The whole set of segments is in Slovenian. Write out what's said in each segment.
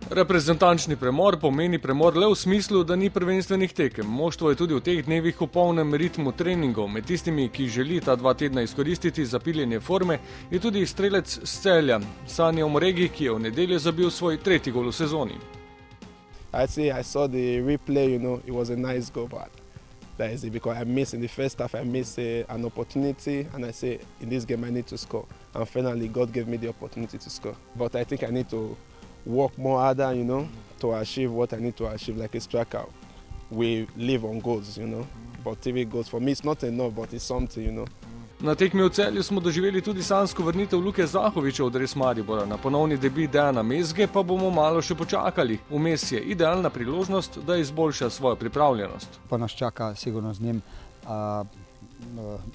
Reprezentančni premor pomeni premor le v smislu, da ni prvenstvenih tekem. Moštvo je tudi v teh dnevih v polnem ritmu treningov. Med tistimi, ki želi ta 2 tedna izkoristiti za piljenje forme, je tudi strelec s Celja, Sani Omoregi, ki je v nedeljo zabil svoj 3. gol v sezoni. I saw the replay, it was a nice goal, but that is it, because I missed in the first half, I missed an opportunity, and I say, in this game I need to score. And finally, God gave me the opportunity to score. But I think I need to work more harder, to achieve what I need to achieve, like a striker. We live on goals, but TV goals, for me, it's not enough, but it's something, Na tekmi v Celju smo doživeli tudi sanjsko vrnitev Luke Zahovića v dres Maribora. Na ponovni debit Dejana Mezge pa bomo malo še počakali. Vmes je idealna priložnost, da izboljša svojo pripravljenost. Pa nas čaka sigurno z njim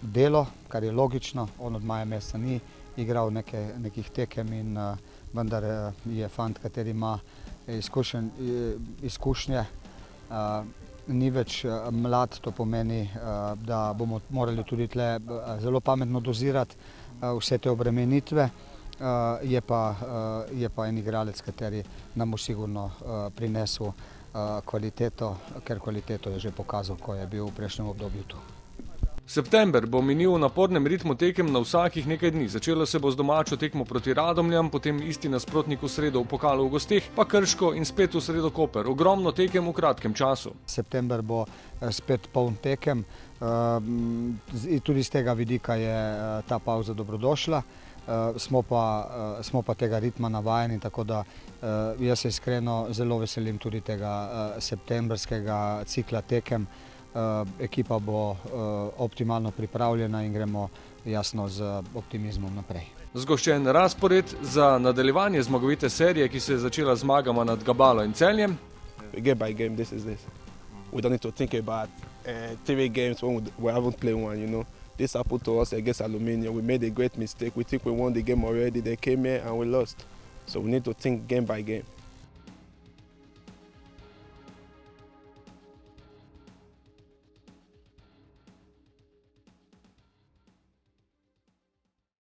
delo, kar je logično. On od maja meseca ni igral nekih tekem in vendar je fant, kateri ima izkušnje. Ni več mlad, to pomeni, da bomo morali tudi tle zelo pametno dozirati vse te obremenitve. Je pa en igralec, kateri nam bo sigurno prinesel kvaliteto, ker kvaliteto je že pokazal, ko je bil v prejšnjem obdobju tu. September bo minil v napornem ritmu tekem na vsakih nekaj dni. Začelo se bo z domačo tekmo proti Radomljam, potem isti nasprotnik v sredo v pokalu v gosteh, pa Krško in spet v sredo Koper. Ogromno tekem v kratkem času. September bo spet poln tekem. Tudi z tega vidika je ta pauza dobrodošla. Smo pa tega ritma navajeni, tako da jaz se iskreno zelo veselim tudi tega septembrskega cikla tekem. Ekipa bo optimalno pripravljena in gremo jasno z optimizmom naprej. Zgoščen razpored za nadaljevanje zmagovite serije, ki se je začela z zmagama nad Gabalo in Celjem. Game by game, this is this. We don't need to think about 3 games when we haven't played one, This happened to us against Aluminium. We made a great mistake. We think we won the game already. They came here and we lost. So we need to think game by game.